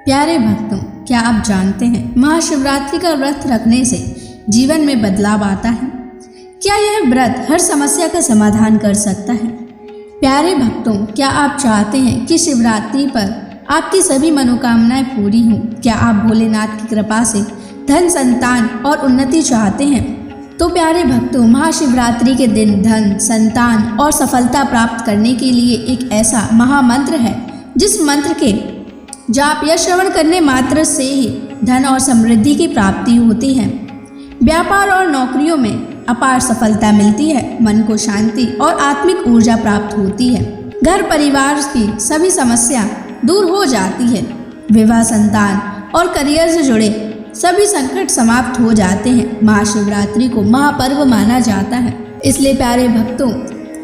प्यारे भक्तों, क्या आप जानते हैं महाशिवरात्रि का व्रत रखने से जीवन में बदलाव आता है? क्या यह व्रत हर समस्या का समाधान कर सकता है? प्यारे भक्तों, क्या आप चाहते हैं कि शिवरात्रि पर आपकी सभी मनोकामनाएं पूरी हों? क्या आप भोलेनाथ की कृपा से धन, संतान और उन्नति चाहते हैं? तो प्यारे भक्तों, महाशिवरात्रि के दिन धन, संतान और सफलता प्राप्त करने के लिए एक ऐसा महामंत्र है जिस मंत्र के जाप या श्रवण करने मात्र से ही धन और समृद्धि की प्राप्ति होती है। व्यापार और नौकरियों में अपार सफलता मिलती है, मन को शांति और आत्मिक ऊर्जा प्राप्त होती है, घर परिवार की सभी समस्या दूर हो जाती है, विवाह, संतान और करियर से जुड़े सभी संकट समाप्त हो जाते हैं। महाशिवरात्रि को महापर्व माना जाता है, इसलिए प्यारे भक्तों,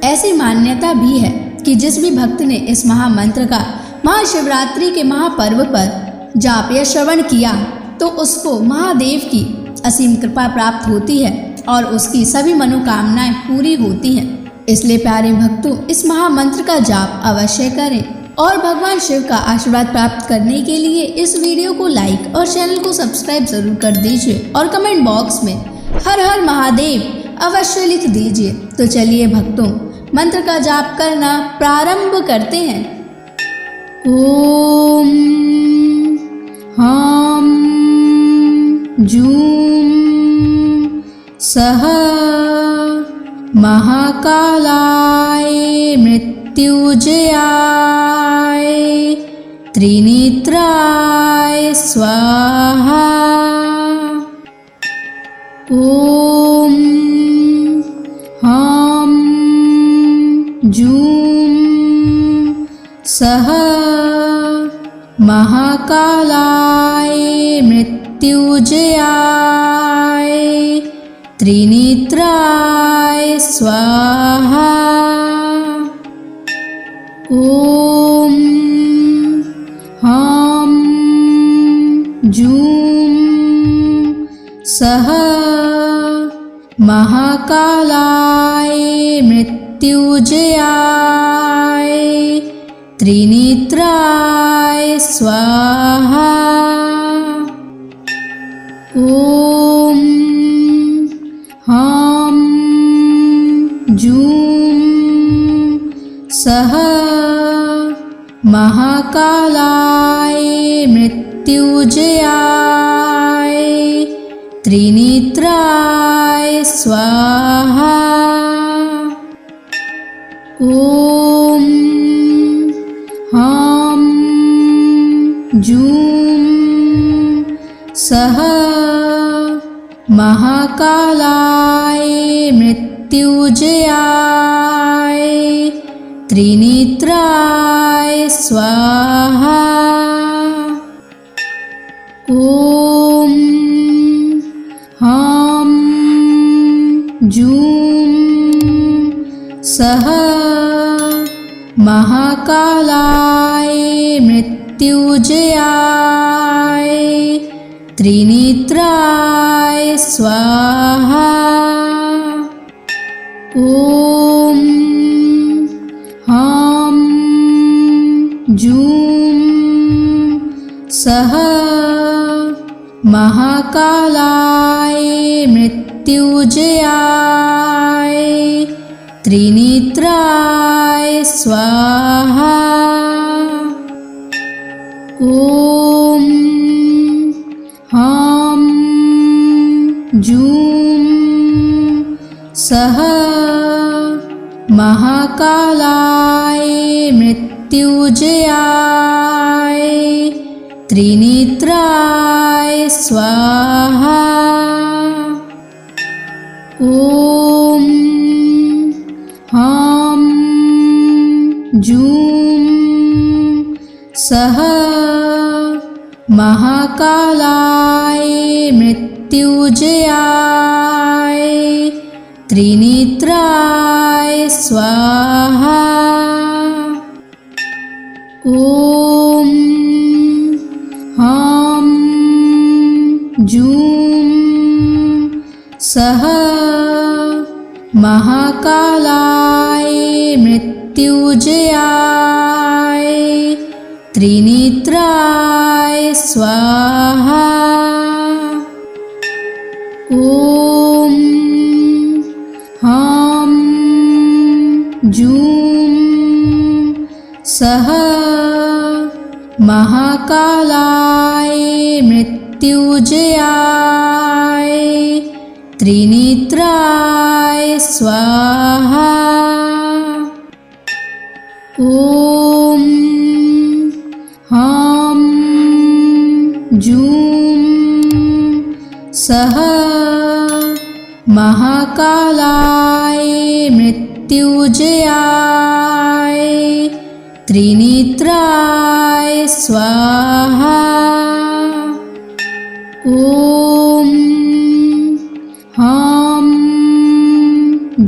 ऐसी मान्यता भी है कि जिस भी भक्त ने इस महामंत्र का महाशिवरात्रि के महापर्व पर जाप या श्रवण किया तो उसको महादेव की असीम कृपा प्राप्त होती है और उसकी सभी मनोकामनाएं पूरी होती हैं। इसलिए प्यारे भक्तों, इस महामंत्र का जाप अवश्य करें और भगवान शिव का आशीर्वाद प्राप्त करने के लिए इस वीडियो को लाइक और चैनल को सब्सक्राइब जरूर कर दीजिए और कमेंट बॉक्स में हर हर महादेव अवश्य लिख दीजिए। तो चलिए भक्तों, मंत्र का जाप करना प्रारंभ करते हैं। ओम हां जूं सह महाकालाय मृत्युंजयाय त्रिनेत्राय स्वाहा। ओम हां जूं सह महाकालाय मृत्युंजयाय त्रिनेत्राय स्वाहा। ओम हां जूं सह महाकालाय मृत्युंजयाय त्रिनेत्राय स्वाहा। ओम हां जूं सह महाकालाय मृत्युंजयाय त्रिनेत्राय स्वाहा। ओम हां जूं सह महाकालाय मृत्युंजयाय त्रिनेत्राय स्वाहा। ओम हां जूं सह महाकालाय मृत्युंजयाय त्रिनेत्राय स्वाहा। ओम हां जूं सह महाकालाय मृत्युंजयाय त्रिनेत्राय स्वाहा। ओम हां जूं सह महाकालाय मृत्युंजयाय त्रिनेत्राय स्वाहा। ओम हां जूं सह महाकालाय मृत्युंजयाय त्रिनेत्राय स्वाहा। ओम हां जूं सह महाकालाय मृत्युंजयाय त्रिनेत्राय स्वाहा। ॐ ह्रां जूं सः महाकालाय मृत्युंजयाय त्रिनेत्राय स्वाहा। ॐ ह्रां जूं सः महाकालाय मृत्युंजयाय त्रिनेत्राय स्वाहा। ॐ ह्रां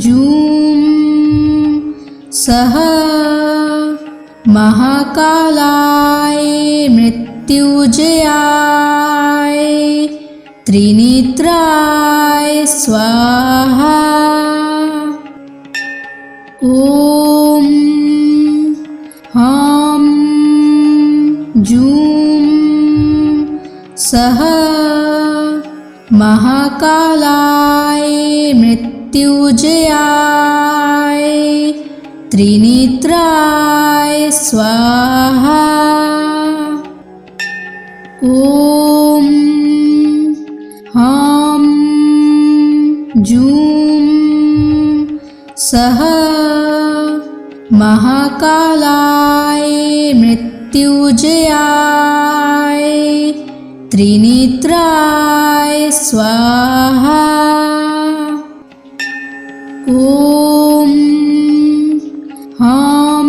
जूं सः महाकालाय मृत्युंजयाय त्रिनेत्राय स्वाहा। ॐ ह्रां जूं सः महाकालाय मृत्युंजयाय त्रिनेत्राय स्वाहा। ॐ ह्रां जूं सः महाकालाय मृत्युंजयाय त्रिनेत्राय स्वाहा। ॐ ह्रां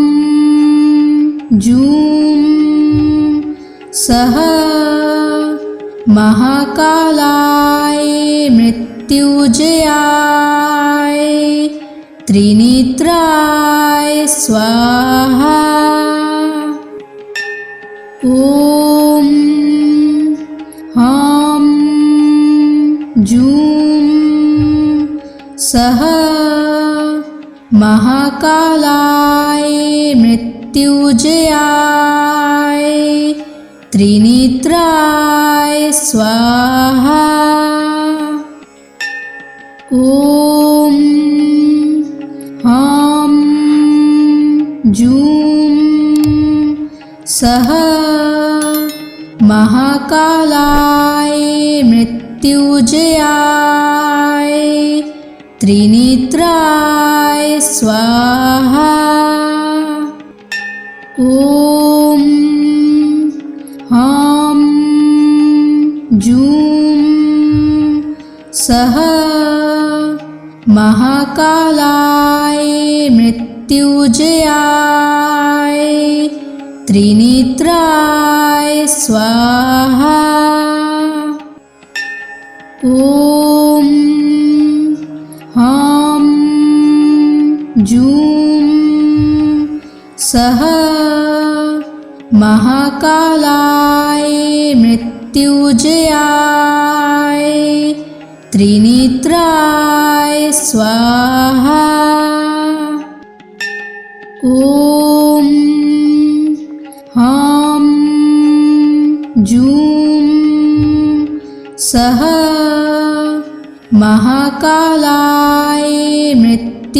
जूं सः महाकालाय मृत्युंजयाय त्रिनेत्राय स्वाहा। ॐ ह्रां जूं सः महाकालाय मृत्युंजयाय त्रिनेत्राय स्वाहा। ॐ ह्रां जूं सः महाकालाय मृत्युंजयाय त्रिनेत्राय स्वाहा। ॐ ह्रां जूं सः महाकालाय मृत्युंजयाय त्रिनेत्राय स्वाहा। ॐ ह्रां जूं सः महाकालाय मृत्युंजयाय त्रिनेत्राय स्वाहा। ॐ ह्रां जूं सः महाकालाय मृत्युंजयाय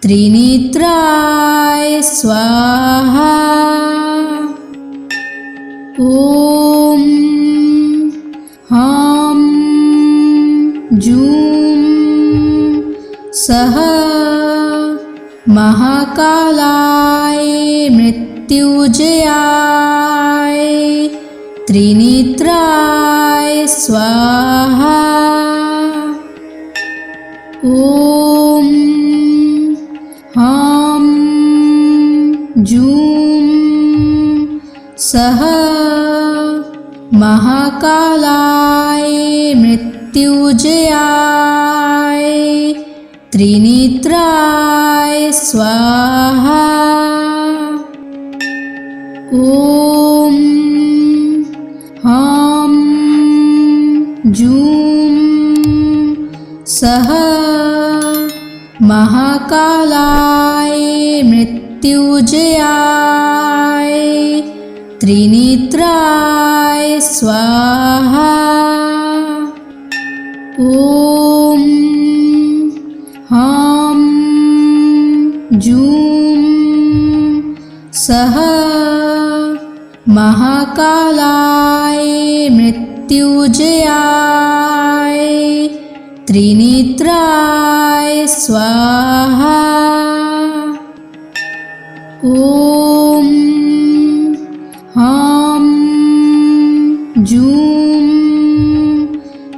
त्रिनेत्राय स्वाहा। ॐ ह्रां जूं सः महाकालाय मृत्युंजयाय त्रिनेत्राय स्वाहा। ॐ ह्रां जूं सः महाकालाय मृत्युंजयाय त्रिनेत्राय स्वाहा। ॐ ह्रां जूं सः महाकालाय मृत्युंजयाय मृत्युजयाय त्रिनेत्राय स्वाहा। ॐ ह्रां जूं सः महाकालाय मृत्युजयाय त्रिनेत्राय स्वाहा। ॐ ह्रां जूं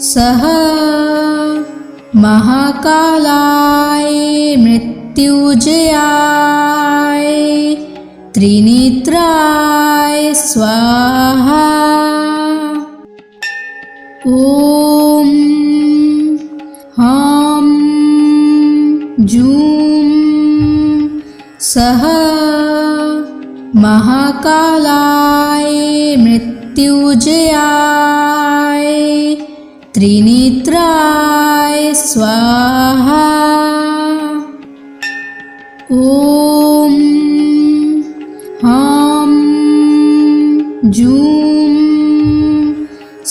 सः महाकालाय मृत्युजयाय त्रिनेत्राय स्वाहा। ॐ ह्रां जूं सः महाकालाय मृत्युजयाय त्रिनेत्राय स्वाहा। ॐ ह्रां जूं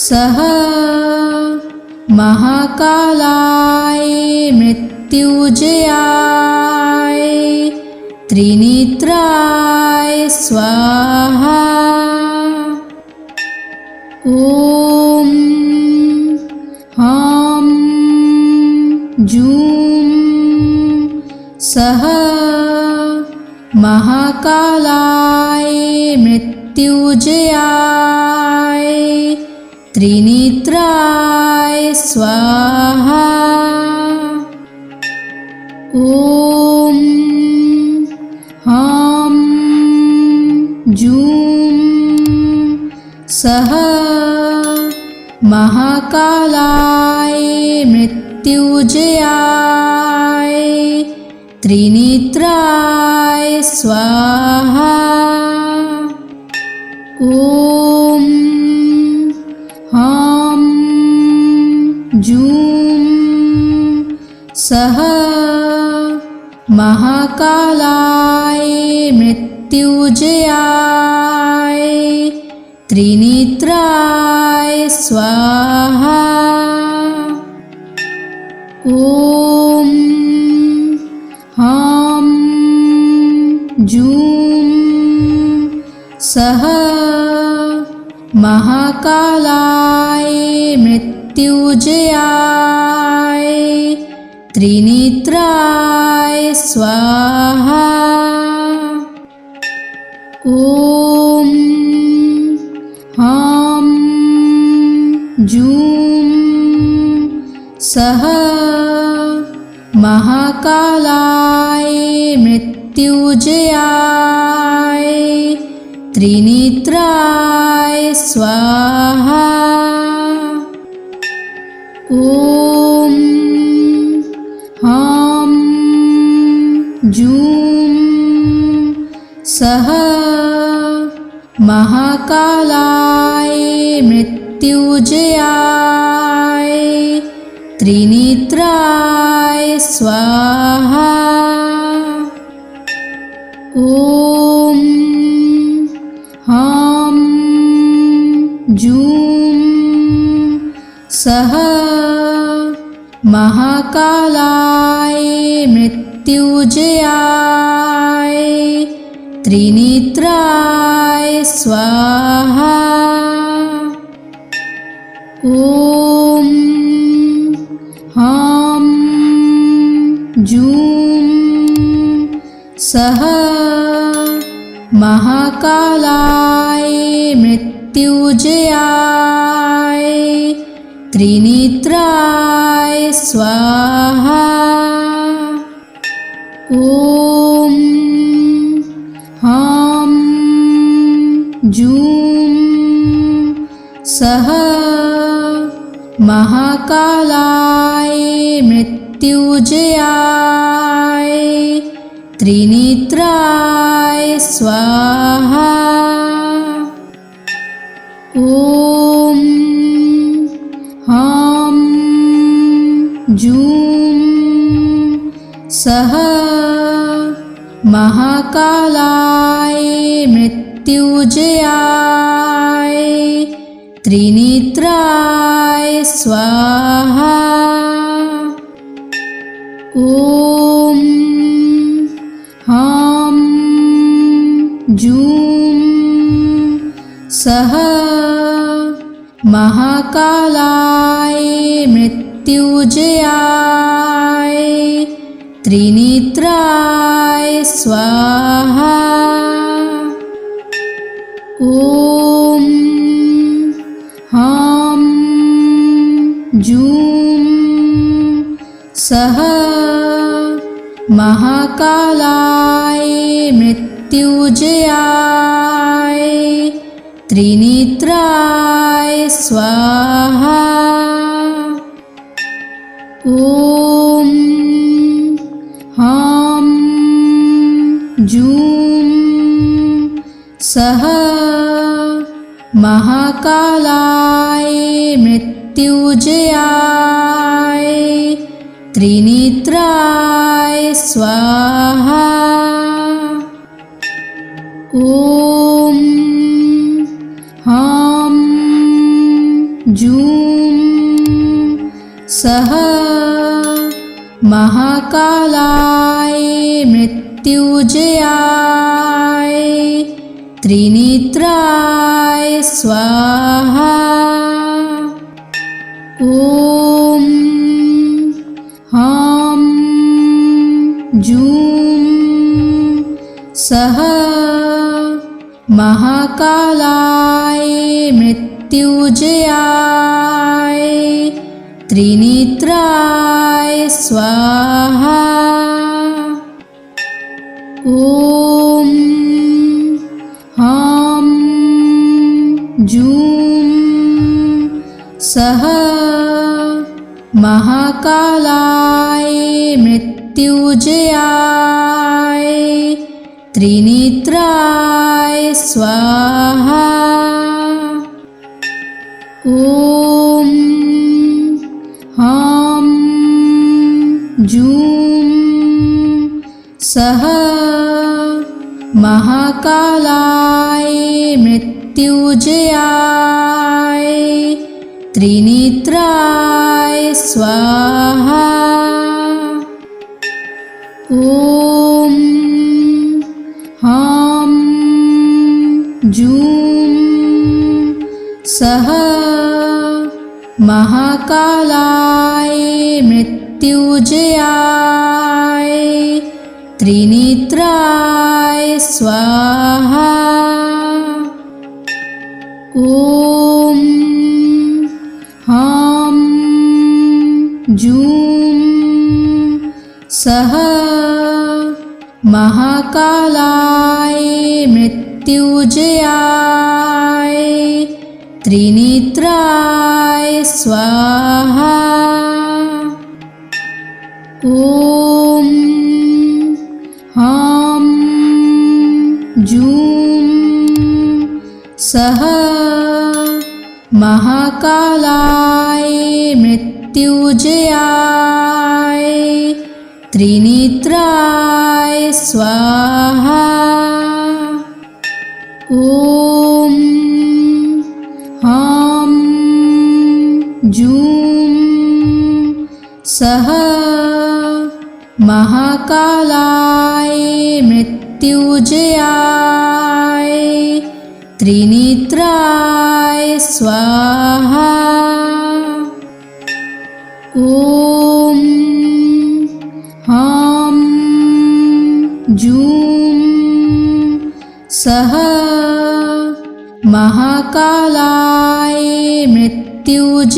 सः महाकालाय मृत्युजयाय त्रिनेत्राय स्वाहा। ॐ ह्रां जूं सः महाकालाय मृत्युजयाय त्रिनेत्राय स्वाहा। ॐ ह्रां जूं सः महाकालाय मृत्युजयाय त्रिनेत्राय स्वाहा। ॐ ह्रां जूं सः महाकालाय मृत्युजयाय त्रिनेत्राय स्वाहा। ॐ ह्रां जूं सः महाकालाय मृत्युजयाय त्रिनेत्राय स्वाहा। ॐ ह्रां जूं सः महाकालाय मृत्युजयाय त्रिनेत्राय स्वाहा। ॐ ह्रां जूं सः महाकालाय मृत्युजयाय त्रिनेत्राय स्वाहा। ॐ ह्रां जूं सः महाकालाय मृत्युजयाय त्रिनेत्राय स्वाहा। ॐ ह्रां जूं सः महाकालाय मृत्युजयाय त्रिनेत्राय स्वाहा। ॐ ह्रां जूं सः महाकालाय मृत्युजयाय त्रिनेत्राय स्वाहा। ॐ ह्रां जूं सः महाकालाय मृत्युंजयाय त्रिनेत्राय स्वाहा। ॐ ह्रां जूं सः महाकालाय मृत्युंजयाय त्रिनेत्राय स्वाहा। ॐ ह्रां जूं सः महाकालाय मृत्युंजयाय त्रिनेत्राय स्वाहा। ॐ ह्रां जूं सः महाकालाय मृत्युंजयाय त्रिनेत्राय स्वाहा। ॐ ह्रां जूं सः महाकालाय मृत्युंजयाय त्रिनेत्राय स्वाहा। ॐ ह्रां जूं सः महाकालाय मृत्युंजयाय त्रिनेत्राय स्वाहा। ॐ ह्रां जूं सः महाकालाय मृत्युंजयाय त्रिनेत्राय स्वाहा। ॐ ह्रां जूं सः महाकालाय मृत्युंजयाय त्रिनेत्राय स्वाहा। ॐ ह्रां जूं सः महाकालाय मृत्युंजयाय त्रिनेत्राय स्वाहा। ॐ ह्रां जूं सः महाकालाय मृत्युंजयाय त्रिनेत्राय स्वाहा। ॐ ह्रां जूं सः महाकालाय मृत्युंजयाय त्रिनेत्राय स्वाहा। ॐ ह्रां जूं सः महाकालाय मृत्युंजयाय त्रिनेत्राय स्वाहा। ॐ ह्रां जूं सः महाकालाय मृत्युंजयाय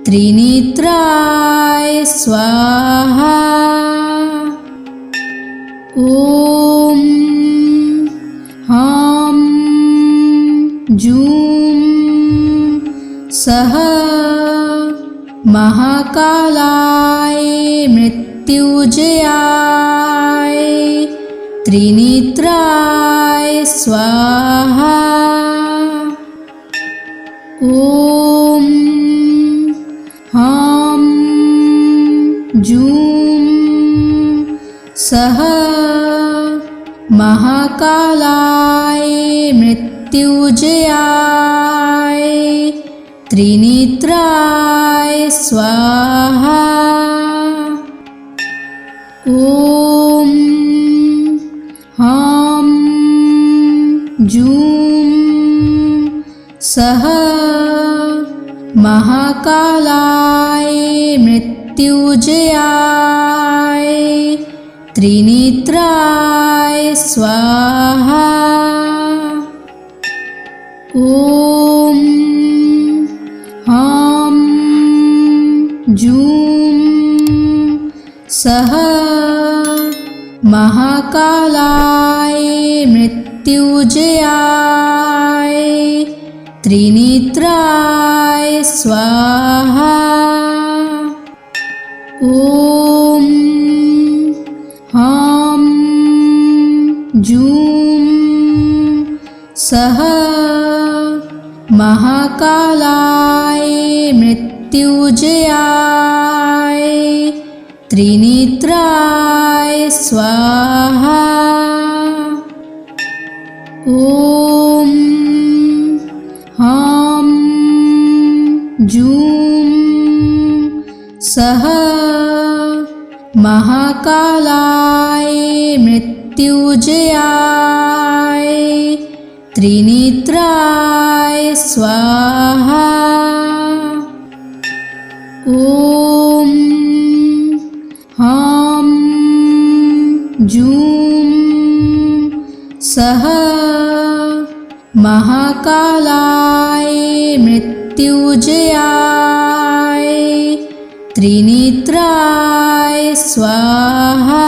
त्रिनेत्राय स्वाहा। ॐ ह्रां जूं सः महाकालाय मृत्युंजयाय त्रिनेत्राय स्वाहा। ॐ ह्रां जूं सः महाकालाय मृत्युंजयाय त्रिनेत्राय स्वाहा। ॐ ह्रां जूं सः महाकालाय मृत्युंजयाय त्रिनेत्राय स्वाहा। ॐ ह्रां जूं सः महाकालाय मृत्युंजयाय त्रिनेत्राय स्वाहा। ॐ ह्रां जूं सः महाकालाय मृत्युंजयाय त्रिनेत्राय स्वाहा। ॐ ह्रां जूं सः महाकालाय मृत्युंजयाय त्रिनेत्राय स्वाहा। ॐ ह्रां जूं सः महाकालाय मृत्युंजयाय त्रिनेत्राय स्वाहा।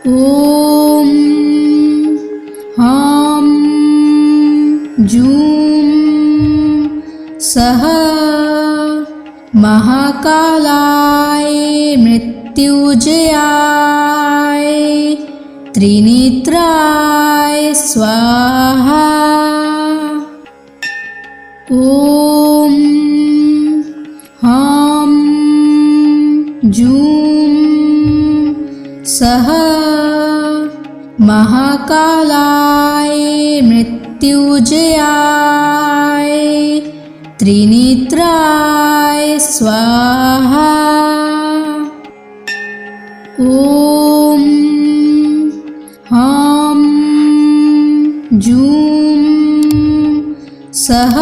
ॐ ह्रां जूं सः महाकालाय मृत्युंजयाय त्रिनेत्राय स्वाहा। ॐ ह्रां जूं सः महाकालाय मृत्युंजयाय त्रिनेत्राय स्वाहा। ॐ ह्रां जूं सः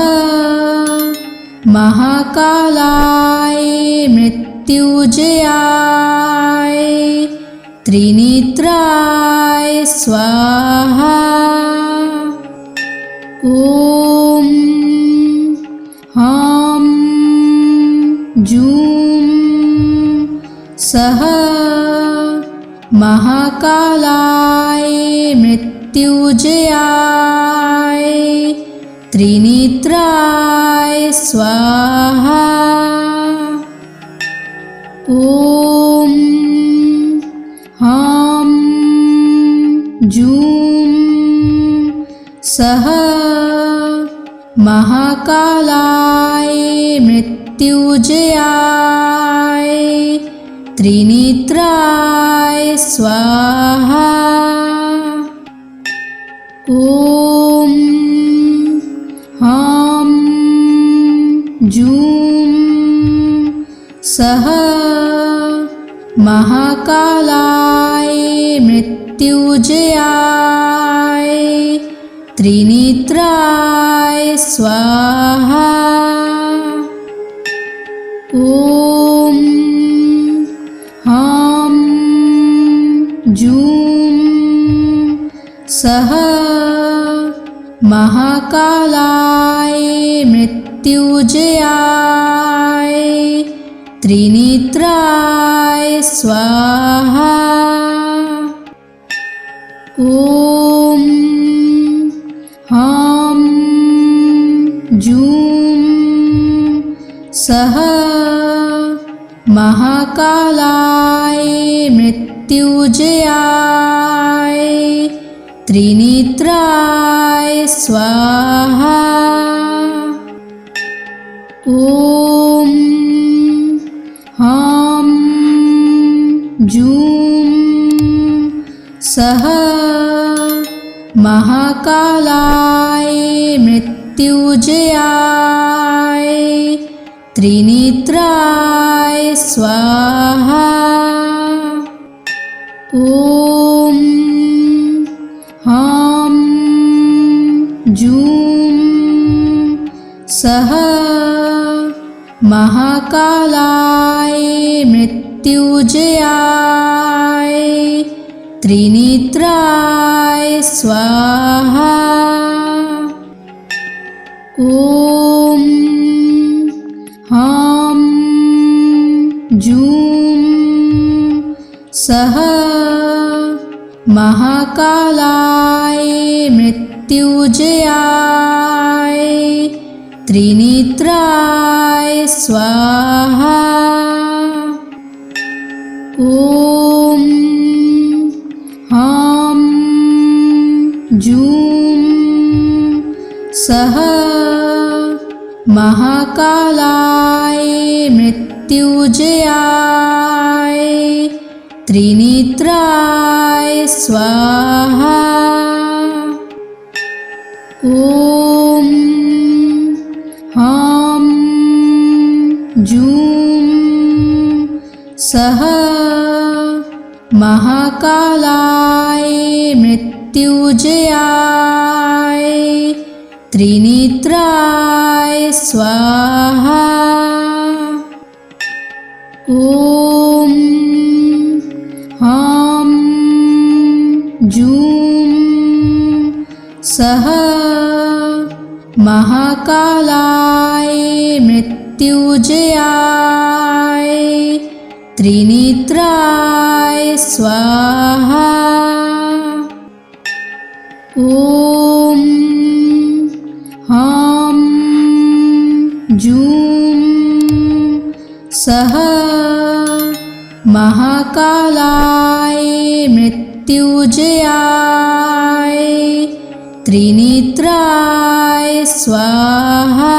महाकालाय मृत्युंजयाय त्रिनेत्राय स्वाहा। ॐ ह्रां जूं सः महाकालाय मृत्युंजयाय त्रिनेत्राय स्वाहा। ॐ ह्रां जूं सः महाकालाय मृत्युंजयाय त्रिनेत्राय स्वाहा। ॐ ह्रां जूं सः महाकालाय मृत्युंजयाय त्रिनेत्राय स्वाहा। ॐ ह्रां जूं सः महाकालाय मृत्युंजयाय त्रिनेत्राय स्वाहा। ॐ ह्रां जूं सः महाकालाय मृत्युंजयाय त्रिनेत्राय स्वाहा। ॐ ह्रां जूं सः महाकालाय मृत्युंजयाय त्रिनेत्राय स्वाहा। ॐ ह्रां जूं सः महाकालाय मृत्युंजयाय त्रिनेत्राय स्वाहा। ॐ ह्रां जूं सः महाकालाय मृत्युंजयाय त्रिनेत्राय स्वाहा। ॐ ह्रां जूं सः महाकालाय मृत्युंजयाय त्रिनेत्राय स्वाहा। ॐ ह्रां जूं सः महाकालाय मृत्युंजयाय त्रिनेत्राय स्वाहा। ॐ ह्रां जूं सः महाकालाय मृत्युंजयाय त्रिनेत्राय स्वाहा। ॐ ह्रां जूं सः महाकालाय मृत्युंजयाय त्रिनेत्राय स्वाहा।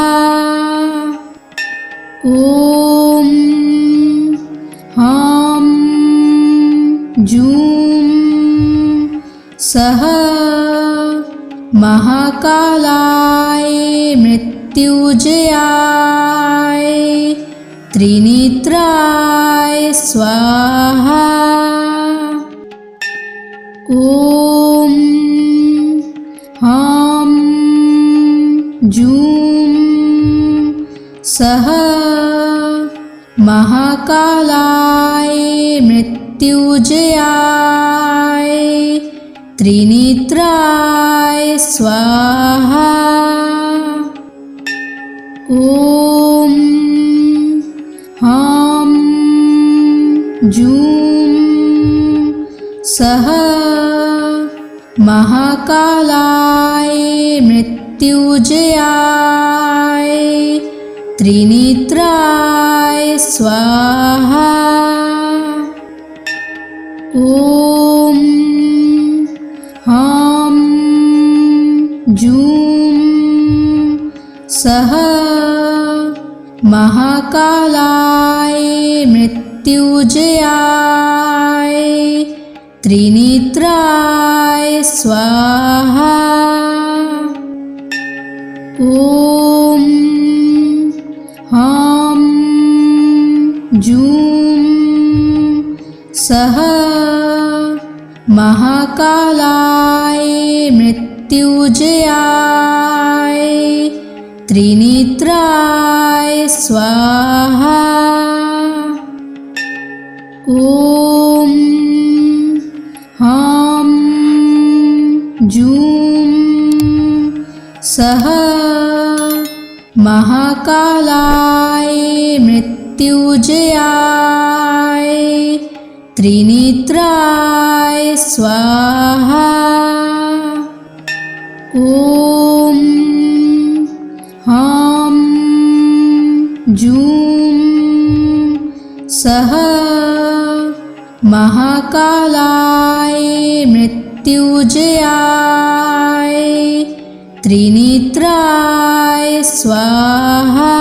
ॐ ह्रां जूं सः महाकालाय मृत्युंजयाय त्रिनेत्राय स्वाहा। ॐ ह्रां जूं सः महाकालाय मृत्युंजयाय त्रिनेत्राय स्वाहा। ॐ ह्रां जूं सः महाकालाय मृत्युंजयाय त्रिनेत्राय स्वाहा। ॐ ह्रां जूं सः महाकालाय मृत्युंजयाय त्रिनेत्राय स्वाहा। ॐ ह्रां जूं सः महाकालाय मृत्युंजयाय त्रिनेत्राय स्वाहा। ॐ ह्रां जूं सः महाकालाय मृत्युंजयाय त्रिनेत्राय स्वाहा। ॐ ह्रां जूं सः महाकालाय मृत्युंजयाय त्रिनेत्राय स्वाहा।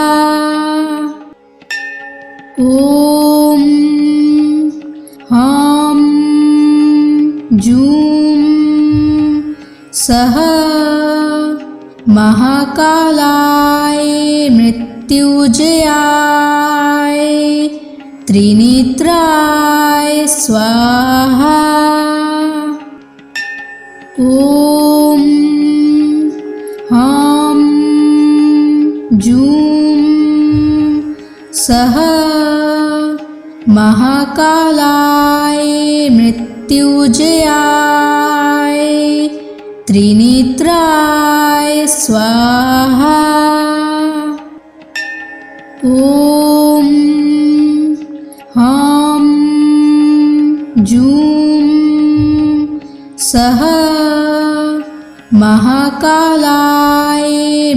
ॐ ह्रां जूं सः महाकालाय मृत्युजयाय त्रिनेत्राय स्वाहा। ॐ ह्रां जूं सः महाकालाय मृत्युजयाय त्रिनेत्राय स्वाहा। ॐ ह्रां जूं सः महाकालाय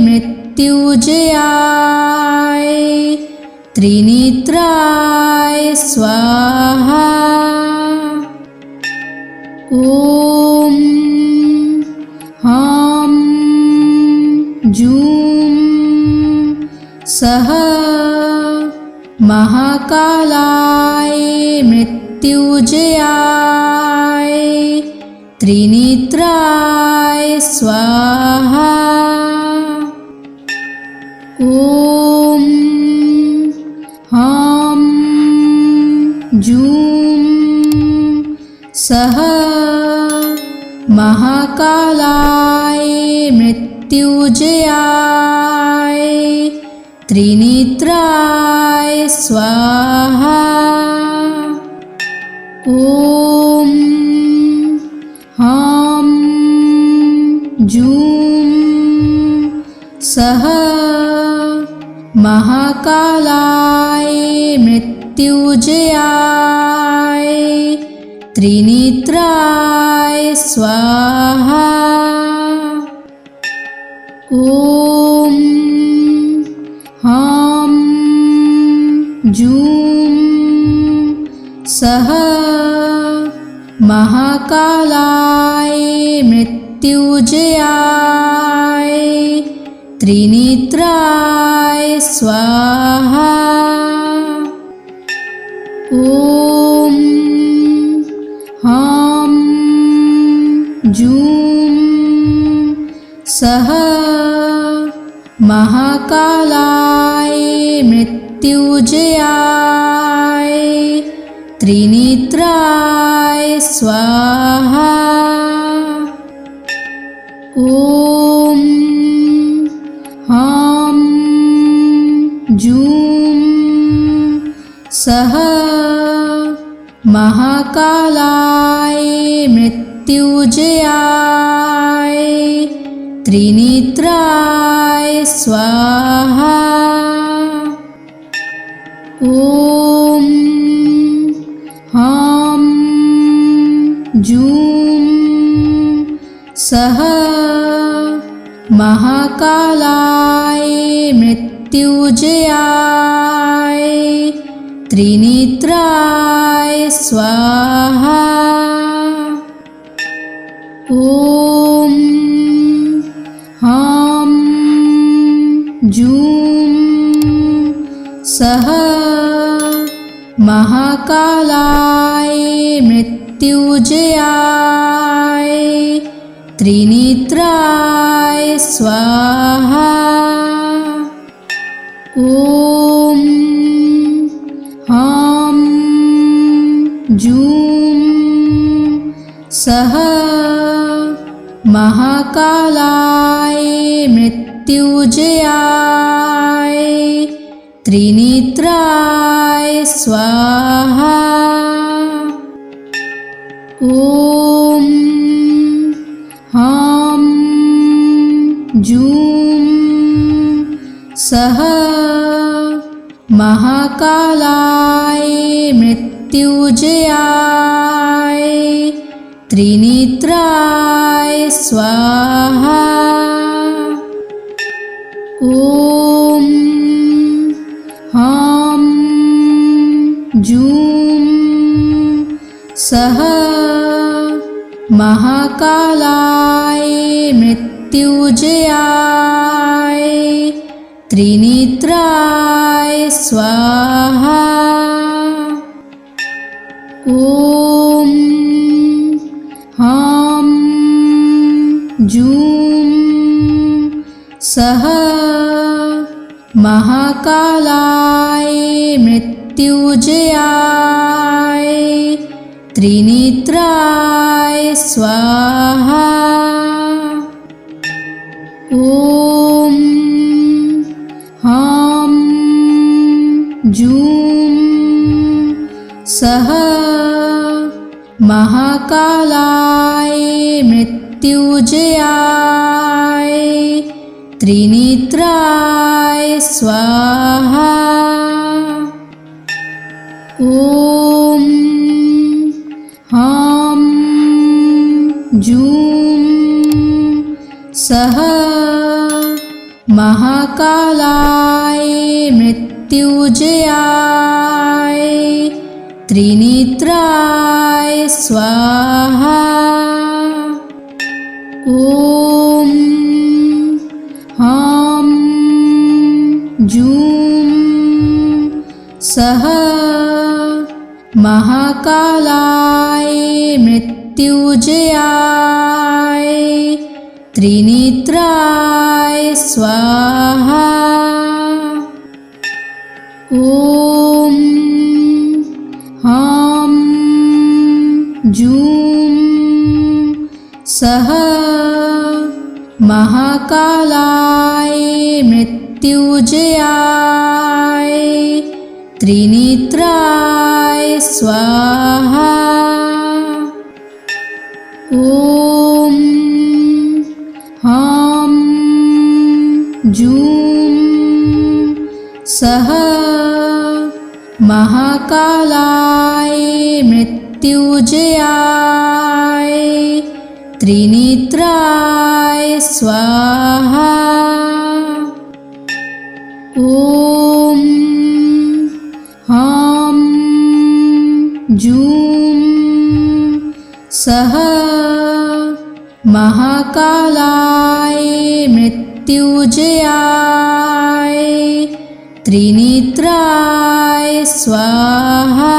मृत्युजयाय त्रिनेत्राय स्वाहा। ॐ ह्रां जूं सः महाकालाय मृत्युजयाय त्रिनेत्राय स्वाहा। ॐ ह्रां जूं सः महाकालाय मृत्युजयाय त्रिनेत्राय स्वाहा। ॐ ह्रां जूं सः महाकालाय मृत्युजयाय त्रिनेत्राय स्वाहा। ॐ ह्रां जूं सः महाकालाय मृत्युजयाय त्रिनेत्राय स्वाहा। ॐ ह्रां जूं सः महाकालाय मृत्युजयाय त्रिनेत्राय स्वाहा। ॐ ह्रां जूं सः महाकालाय मृत्युजयाय त्रिनेत्राय स्वाहा। ॐ ह्रां जूं सः महाकालाय मृत्युजयाय त्रिनेत्राय स्वाहा। ॐ ह्रां जूं सः महाकालाय मृत्युजयाय त्रिनेत्राय स्वाहा। ॐ ह्रां जूं सः महाकालाय मृत्युजयाय त्रिनेत्राय स्वाहा। ॐ ह्रां जूं सः महाकालाय मृत्युजयाय त्रिनेत्राय स्वाहा। ॐ ह्रां जूं सः महाकालाय मृत्युजयाय त्रिनेत्राय स्वाहा। ॐ जूं सः महाकालाय मृत्युंजयाय त्रिनेत्राय स्वाहा। ॐ ह्रां जूं सः महाकालाय मृत्युंजयाय त्रिनेत्राय स्वाहा। ॐ ह्रां जूं सः महाकालाय मृत्युंजयाय त्रिनेत्राय स्वाहा। ॐ ह्रां जूं सः महाकालाय मृत्युंजयाय त्रिनेत्राय स्वाहा। ॐ ह्रां जूं सः महाकालाय मृत्युंजयाय त्रिनेत्राय स्वाहा। ॐ ह्रां जूं सः महाकालाय मृत्युंजयाय त्रिनेत्राय स्वाहा। ॐ ह्रां जूं सः महाकालाय मृत्युंजयाय त्रिनेत्राय स्वाहा।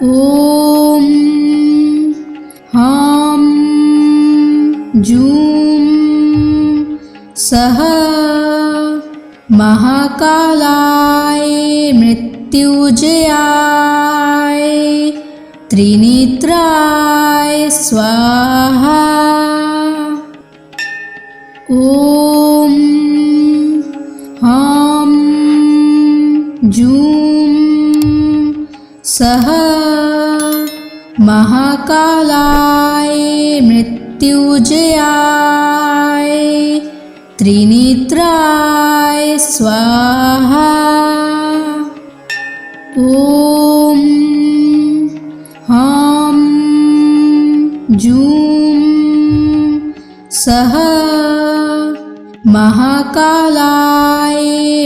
ॐ ह्रां जूं सः महाकालाय मृत्युंजयाय त्रिनेत्राय स्वाहा। ॐ ह्रां जूं सः महाकालाय मृत्युंजयाय त्रिनेत्राय स्वाहा। ॐ ह्रां जूं सः महाकालाय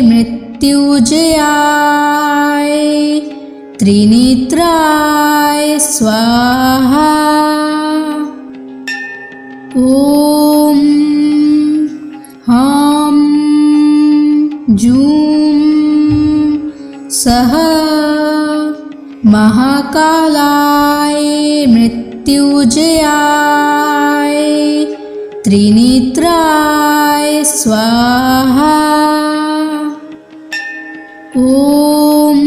मृत्युंजयाय त्रिनेत्राय स्वाहा। ॐ ह्रां जूं सः महाकालाय मृत्युंजयाय त्रिनेत्राय स्वाहा। ॐ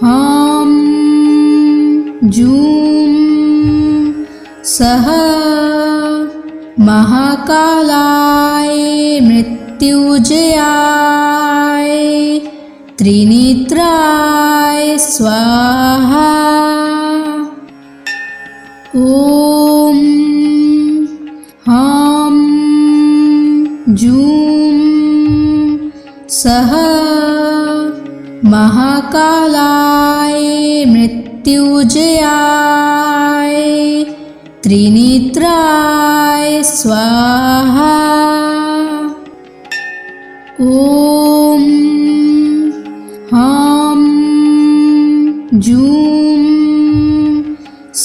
ह्रां जूं सः महाकालाय मृत्युंजयाय त्रिनेत्राय स्वाहा। ॐ ह्रां जूं सः महाकालाय मृत्युंजयाय त्रिनेत्राय स्वाहा। ॐ ह्रां जूं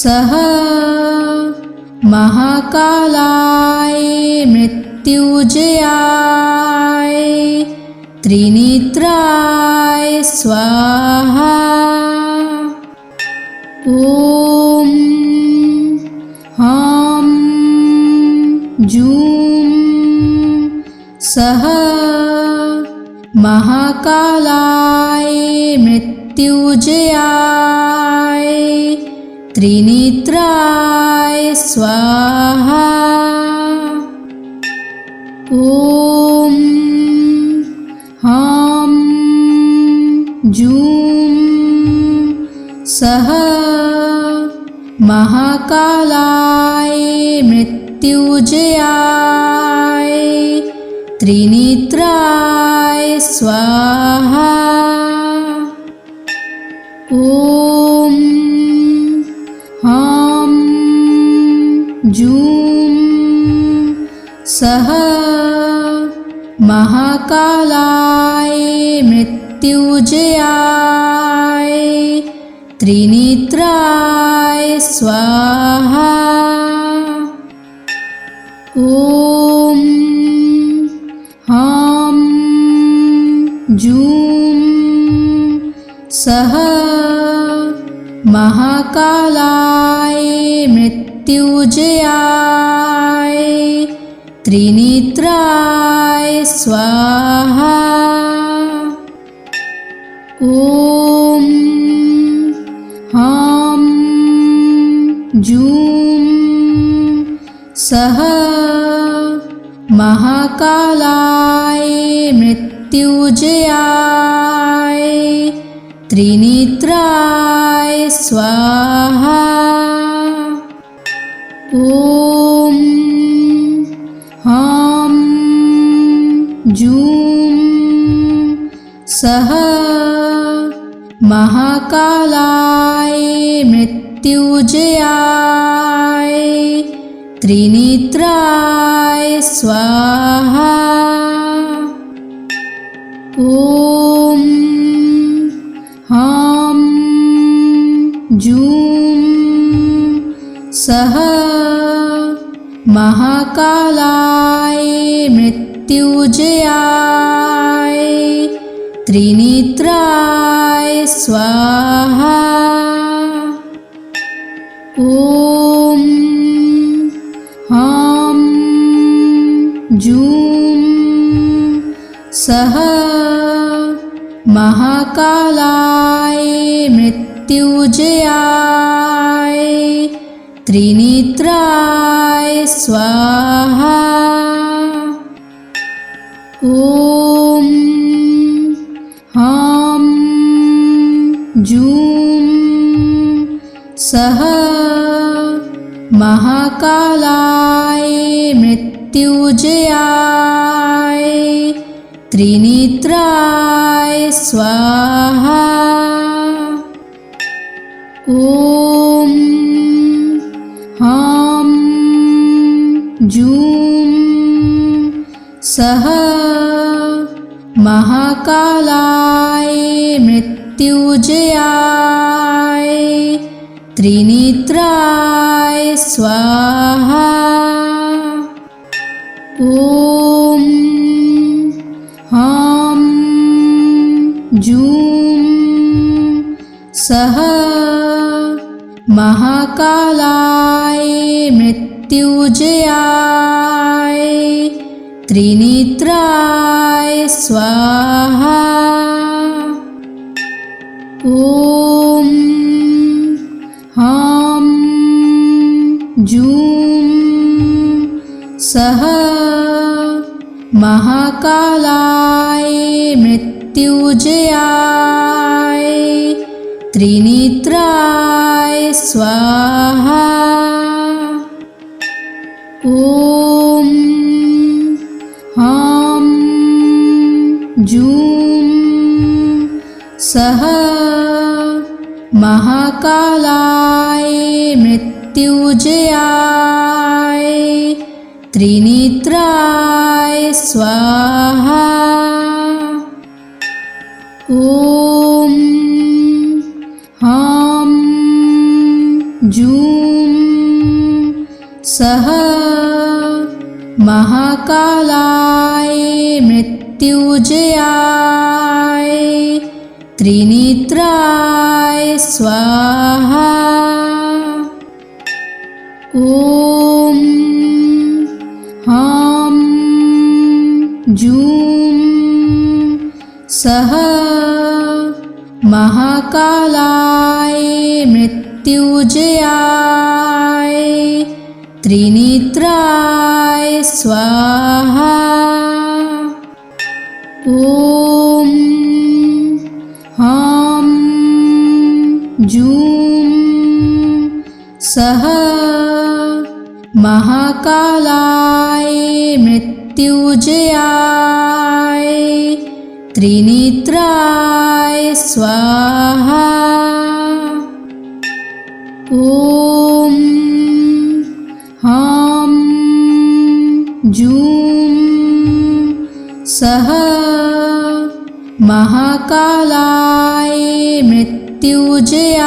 सः महाकालाय मृत्युंजयाय त्रिनेत्राय स्वाहा। ॐ ह्रां सः महाकालाय मृत्युंजयाय त्रिनेत्राय स्वाहा। ॐ ह्रां जूं सः महाकालाय मृत्युंजयाय त्रिनेत्राय स्वाहा। ॐ ह्रां जूं सः महाकालाय मृत्युंजयाय त्रिनेत्राय स्वाहा। ॐ ह्रां जूं सः महाकालाय मृत्युंजयाय त्रिनेत्राय स्वाहा। ॐ ह्रां जूं सः महाकालाय मृत्युंजयाय त्रिनेत्राय स्वाहा। ॐ ह्रां जूं सः महाकालाय मृत्युंजयाय त्रिनेत्राय स्वाहा। ॐ ह्रां जूं सः महाकालाय मृत्युंजयाय त्रिनेत्राय स्वाहा। ॐ ह्रां जूं सः महाकालाय मृत्युंजयाय त्रिनेत्राय स्वाहा। ॐ ह्रां जूं सः महाकालाय मृत्युंजयाय त्रिनेत्राय स्वाहा। ॐ ह्रां जूं सः महाकालाय मृत्युंजयाय त्रिनेत्राय स्वाहा। ॐ ह्रां जूं सः महाकालाय मृत्युंजयाय त्रिनेत्राय स्वाहा। ॐ ह्रां जूं सः महाकालाय मृत्युंजयाय त्रिनेत्राय स्वाहा। ॐ ह्रां जूं सः महाकालाय मृत्युंजयाय त्रिनेत्राय स्वाहा। ॐ ह्रां जूं सः महाकालाय मृत्युंजयाय त्रिनेत्राय स्वाहा। ॐ ह्रां जूं सः महाकालाय मृत्युजयाय त्रिनेत्राय स्वाहा। ॐ ह्रां जूं सः महाकालाय मृत्युजयाय त्रिनेत्राय स्वाहा। ॐ ह्रां जूं सः महाकालाय मृत्युजयाय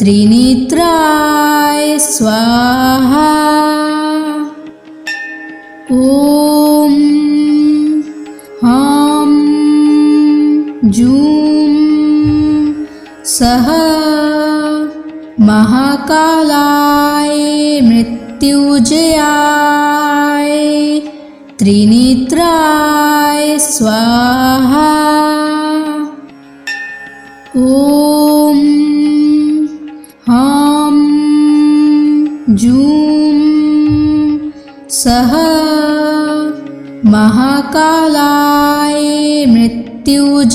त्रिनेत्राय स्वाहा। ॐ ह्रां जूं सः महाकालाय मृत्युजयाय त्रिनेत्राय स्वाहा। ॐ ह्रां जूं सः महाकालाय मृत्युजयाय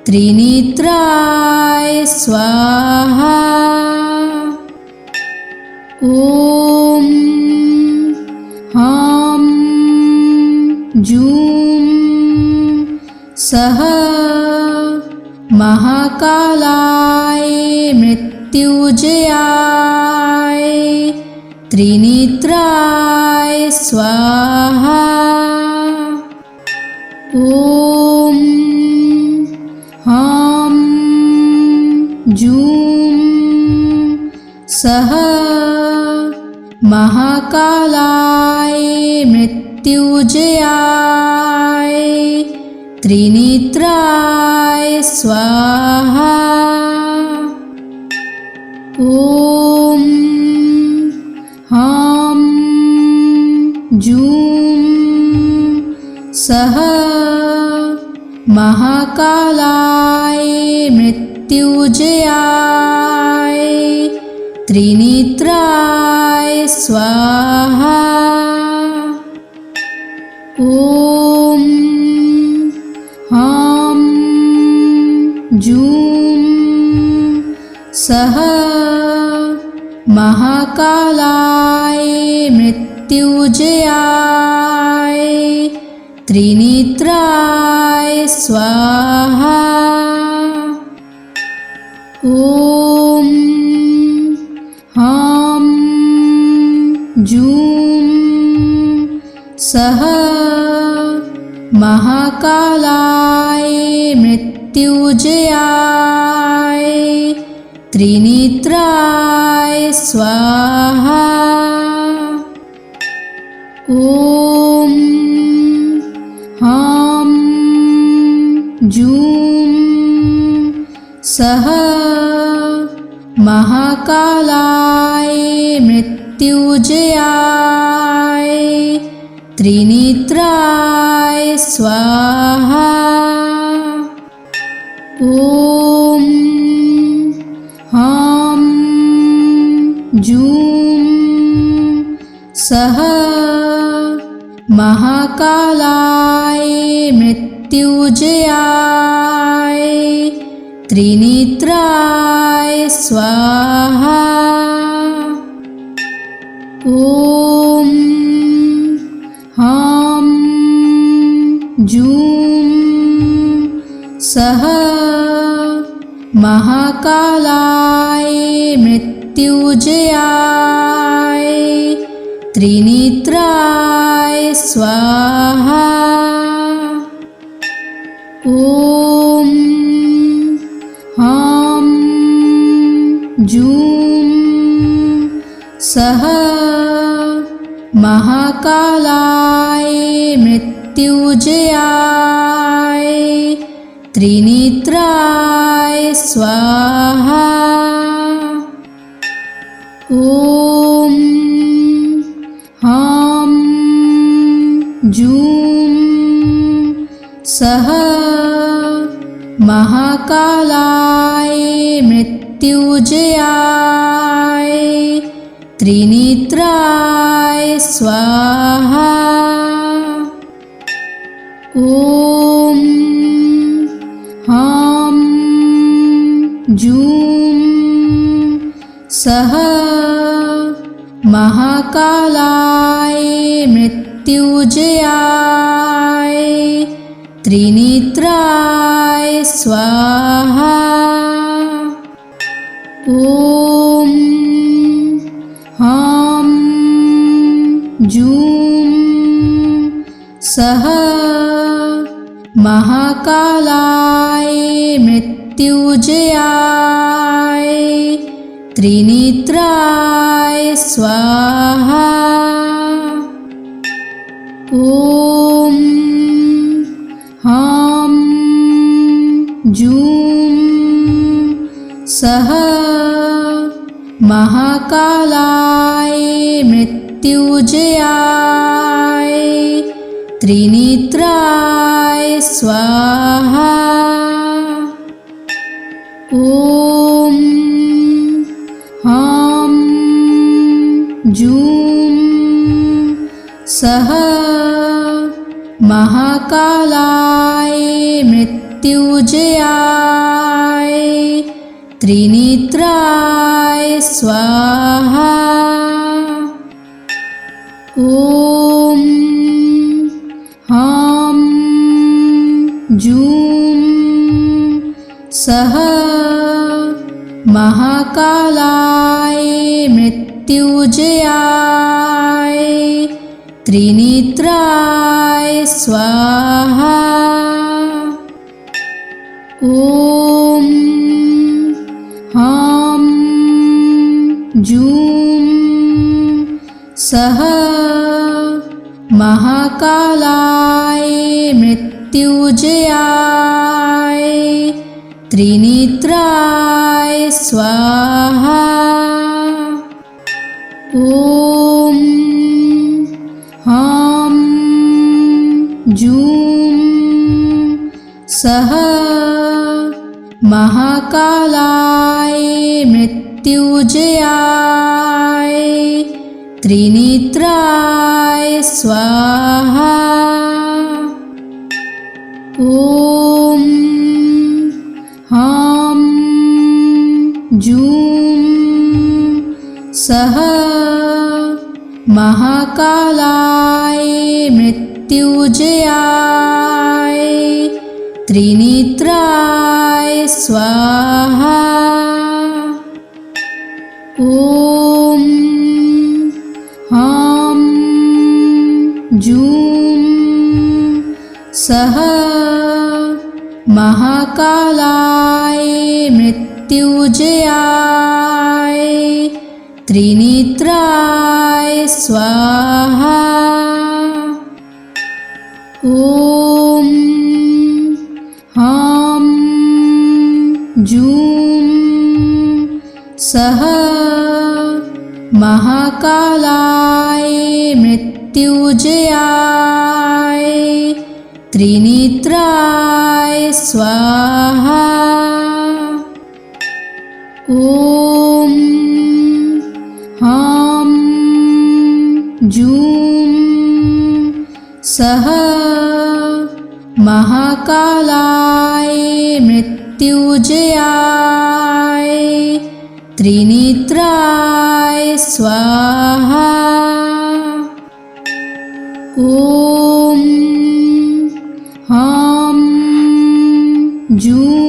त्रिनेत्राय स्वाहा। ॐ ह्रां जूं सः महाकालाय मृत्युजयाय त्रिनेत्राय स्वाहा। ॐ ह्रां जूं सः महाकालाय मृत्युजयाय त्रिनेत्राय स्वाहा। ॐ ह्रां जूं सः महाकालाय मृत्युजयाय त्रिनेत्राय स्वाहा। ॐ ह्रां जूं सः महाकालाय मृत्युजयाय त्रिनेत्राय स्वाहा। ॐ ह्रां जूं सः महाकालाय मृत्युजयाय त्रिनेत्राय स्वाहा। ॐ ह्रां जूं सः महाकालाय मृत्युजयाय त्रिनेत्राय स्वाहा। ॐ ह्रां जूं सः महाकालाय मृत्युजयाय त्रिनेत्राय स्वाहा। ॐ ह्रां जूं सः महाकालाय मृत्युजयाय त्रिनेत्राय स्वाहा। ॐ ह्रां जूं सः महाकालाय मृत्युजयाय त्रिनेत्राय स्वाहा। ॐ ह्रां जूं सः महाकालाय मृत्युंजयाय त्रिनेत्राय स्वाहा। ॐ ह्रां जूं सः महाकालाय मृत्युंजयाय त्रिनेत्राय स्वाहा। ॐ ह्रां जूं सः महाकालाय मृत्युंजयाय त्रिनेत्राय स्वाहा। ॐ ह्रां जूं सः महाकालाय मृत्युंजयाय त्रिनेत्राय स्वाहा। ॐ ह्रां जूं सः महाकालाय मृत्युंजयाय त्रिनेत्राय स्वाहा। ॐ ह्रां जूं सः महाकालाय मृत्युंजयाय त्रिनेत्राय स्वाहा। ॐ ह्रां जूं सः महाकालाय मृत्युंजयाय त्रिनेत्राय स्वाहा। ॐ ह्रां जूं सः महाकालाय मृत्युंजयाय त्रिनेत्राय स्वाहा। ॐ ह्रां जूं सः महाकालाय मृत्युंजयाय त्रिनेत्राय स्वाहा। ॐ ह्रां जूं सः महाकालाय मृत्युंजयाय त्रिनेत्राय स्वाहा। ॐ ह्रां जूं सः महाकालाय मृत्युंजयाय त्रिनेत्राय स्वाहा। ॐ ह्रां जूं सः महाकालाय मृत्युंजयाय त्रिनेत्राय स्वाहा। ॐ ह्रां जूं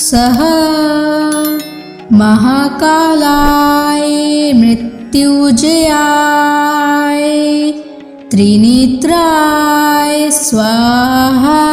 सः महाकालाय मृत्युंजयाय त्रिनेत्राय स्वाहा।